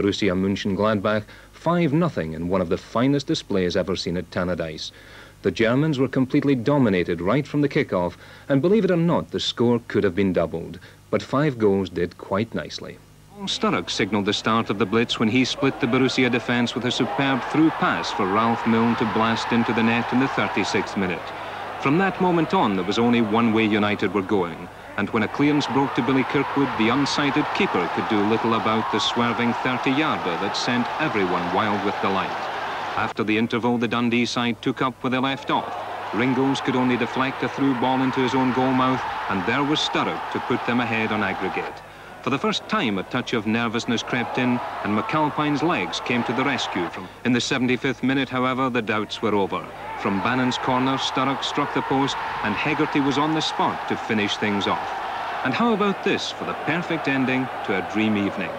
Borussia Monchengladbach 5-0 in one of the finest displays ever seen at Tannadice. The Germans were completely dominated right from the kick-off, and believe it or not, the score could have been doubled, but 5 goals did quite nicely. Sturrock signalled the start of the blitz when he split the Borussia defence with a superb through pass for Ralph Milne to blast into the net in the 36th minute. From that moment on, there was only one way United were going, and when a clearance broke to Billy Kirkwood, the unsighted keeper could do little about the swerving 30-yarder that sent everyone wild with delight. After the interval, the Dundee side took up where they left off. Ringles could only deflect a through ball into his own goal mouth, and there was Sturrock to put them ahead on aggregate. For the first time, a touch of nervousness crept in, and McAlpine's legs came to the rescue. In the 75th minute, however, the doubts were over. From Bannon's corner, Sturrock struck the post, and Hegarty was on the spot to finish things off. And how about this for the perfect ending to a dream evening?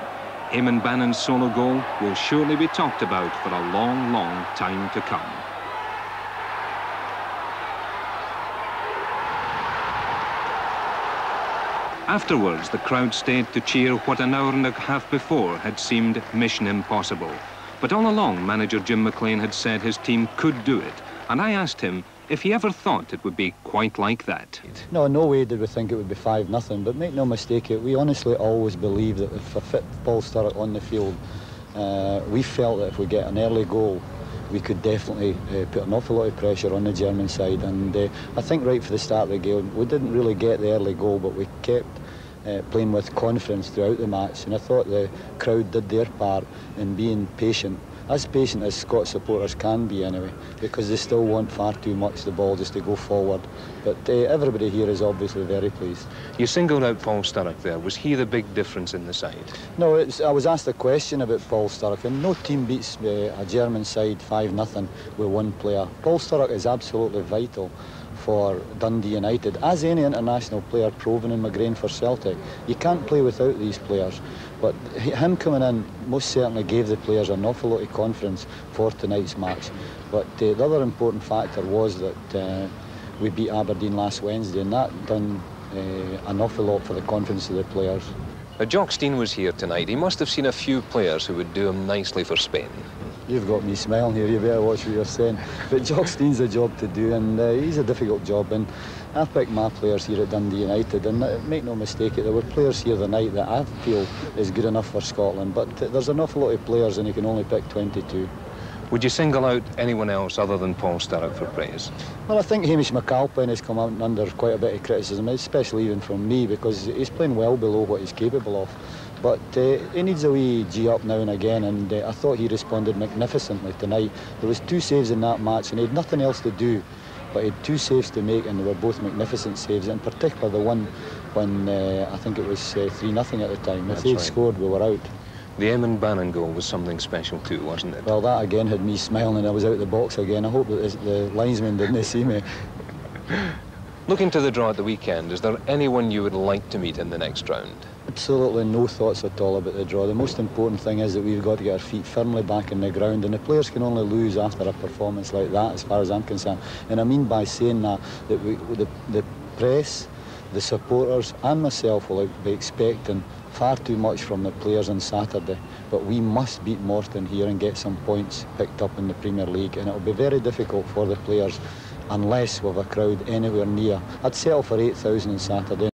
Eamon Bannon's solo goal will surely be talked about for a long, long time to come. Afterwards, the crowd stayed to cheer what an hour and a half before had seemed mission impossible. But all along, manager Jim McLean had said his team could do it, and I asked him if he ever thought it would be quite like that. No way did we think it would be 5-0, but make no mistake, we honestly always believed that if a fit Paul Sturrock on the field, we felt that if we get an early goal, we could definitely put an awful lot of pressure on the German side. And I think right for the start of the game, we didn't really get the early goal, but we kept playing with confidence throughout the match. And I thought the crowd did their part in being patient as Scots supporters can be anyway, because they still want far too much the ball just to go forward. But everybody here is obviously very pleased. You singled out Paul Sturrock there. Was he the big difference in the side? No, I was asked a question about Paul Sturrock, and no team beats a German side 5-0 with one player. Paul Sturrock is absolutely vital for Dundee United, as any international player proven in McGrain for Celtic. You can't play without these players, but him coming in most certainly gave the players an awful lot of confidence for tonight's match. But the other important factor was that we beat Aberdeen last Wednesday, and that done an awful lot for the confidence of the players. Jock Stein was here tonight. He must have seen a few players who would do him nicely for Spain. You've got me smiling here, you better watch what you're saying. But Jock Stein's a job to do, and he's a difficult job, and I've picked my players here at Dundee United, and make no mistake, there were players here tonight that I feel is good enough for Scotland, but there's an awful lot of players and you can only pick 22. Would you single out anyone else other than Paul Sturrock for praise? Well, I think Hamish McAlpine has come out under quite a bit of criticism, especially even from me, because he's playing well below what he's capable of. But he needs a wee G up now and again, and I thought he responded magnificently tonight. There was 2 saves in that match, and he had nothing else to do, but he had 2 saves to make, and they were both magnificent saves, in particular the one when I think it was 3-0 at the time. If they'd scored, we were out. The Eamon Bannon goal was something special too, wasn't it? Well, that again had me smiling, and I was out the box again. I hope that the linesman didn't see me. Looking to the draw at the weekend, is there anyone you would like to meet in the next round? Absolutely no thoughts at all about the draw. The most important thing is that we've got to get our feet firmly back in the ground, and the players can only lose after a performance like that, as far as I'm concerned. And I mean by saying that the press, the supporters and myself will be expecting far too much from the players on Saturday, but we must beat Morton here and get some points picked up in the Premier League, and it'll be very difficult for the players unless we have a crowd anywhere near. I'd settle for 8,000 on Saturday.